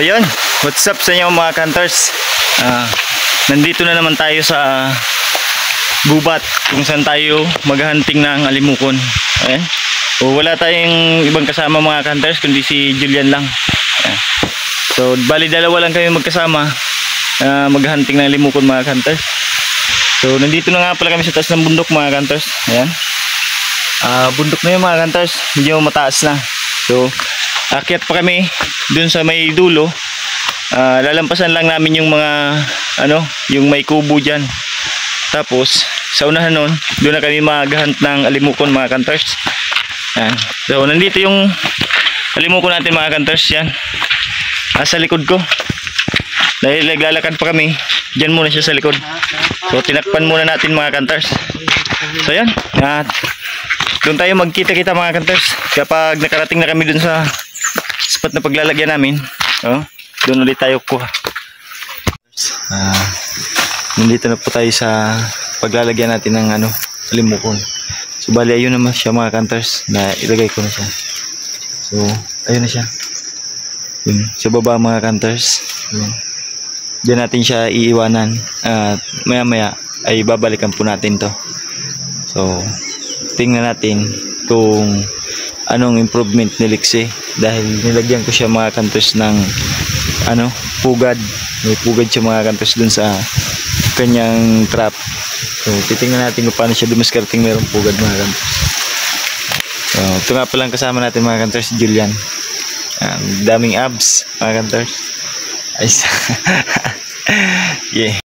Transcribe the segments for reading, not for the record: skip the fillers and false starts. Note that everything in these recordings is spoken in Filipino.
ayun, what's up sa inyo mga hunters? Nandito na naman tayo sa gubat kung saan tayo maghahunting ng alimukon. Ayan. O, wala tayong ibang kasama mga hunters kundi si Julian lang. Ayan. So bali dalawa lang kami magkasama maghahunting ng alimukon mga hunters. So nandito na nga pala kami sa taas ng bundok mga hunters. Ayan. Bundok na yun mga hunters, medyo mataas na. So akyat pa kami dun sa may dulo. Lalampasan lang namin yung mga yung may kubo dyan. Tapos sa unahan nun, doon na kami maghunt ng alimukon mga hunters. Yan. So nandito yung alimukon natin mga hunters. Yan, sa likod ko. Dahil naglalakad pa kami, dyan muna siya sa likod. So tinakpan muna natin mga hunters. So yan, doon tayo magkita-kita mga hunters kapag nakarating na kami dun sa spot na paglalagyan namin. Doon ulit tayo kuha. Nandito na po tayo sa paglalagyan natin ng alimukon. So bali ayun naman siya mga hunters, na ilagay ko na siya. So ayun na siya. Yun, sa baba mga hunters. Diyan natin siya iiwanan at maya maya ay babalikan po natin to. So tingnan natin kung anong improvement ni Lixie, dahil nilagyan ko siya mga hunters ng pugad. May pugad siya mga hunters dun sa kanyang trap. So titingnan natin kung paano siya dumiskarting mayroong pugad mga hunters. So ito nga palang kasama natin mga hunters, si Julian. Daming abs mga hunters. Ayos. Yeah.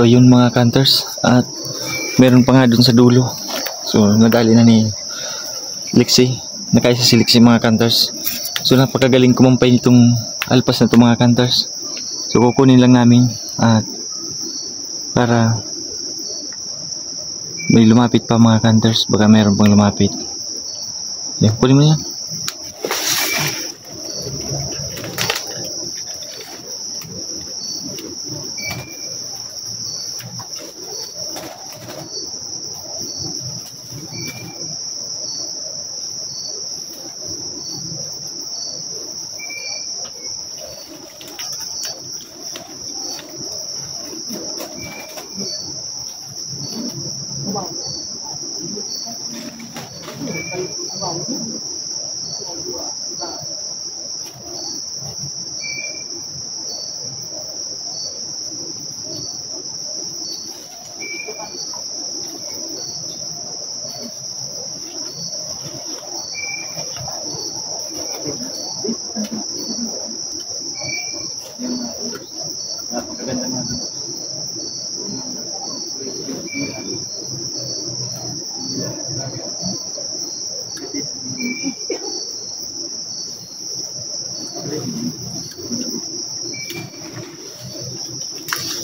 So yun mga hunters, at meron pa nga dun sa dulo. So nadali na ni Lexi, nakaisa si Lexi mga hunters. So napakagaling kumampay nitong alpas na itong mga hunters. So kukunin lang namin at para may lumapit pa mga hunters, baka meron pang lumapit. Yan, kunin mo yan. Napakaganda nga doon.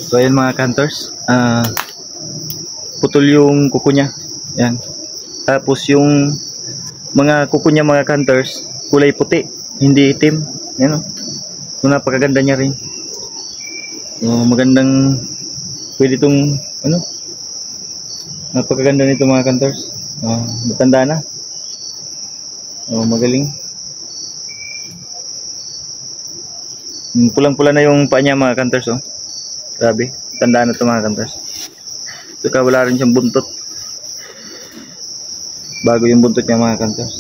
So ayan mga hunters, putol yung kuko niya. Yan. Tapos yung mga kuko niya mga hunters, kulay puti, hindi itim. Yan o. So napakaganda niya rin. So magandang, pwede itong ano, napakaganda nito mga hunters. Matanda na. Magaling. Pulang-pula na yung paa niya mga hunters. Grabe, tanda na ito mga hunters. Saka wala rin siyang buntot. Bago yung buntot niya mga hunters.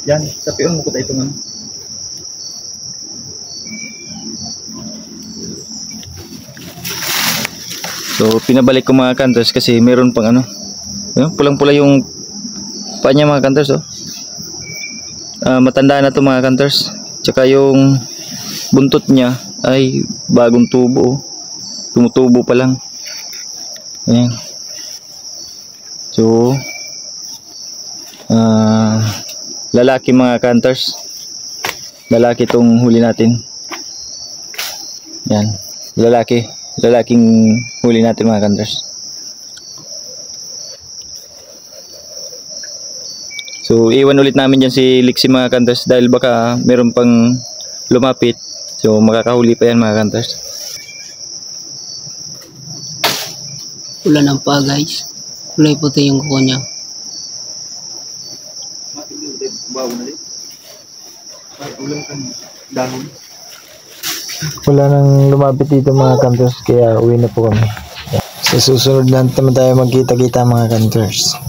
Yan, sa piyon mo ko tayo ito man. So pinabalik ko mga hunters kasi meron pang ano, pulang-pula yung paa niya mga hunters. Matanda na to mga hunters. Tsaka yung buntot niya ay bagong tubo. Tumutubo pa lang. Ayan. So lalaki mga hunters. Lalaki tong huli natin. Yan. Lalaking huli natin mga hunters. So iwan ulit namin dyan si Lexi mga hunters dahil baka meron pang lumapit. So makakahuli pa yan mga hunters. Wala ng pa guys. Kulay puti yung kuko niya. Wala nang lumapit dito mga hunters kaya uwi na po kami. Sa susunod lang naman tayo magkita-kita mga hunters.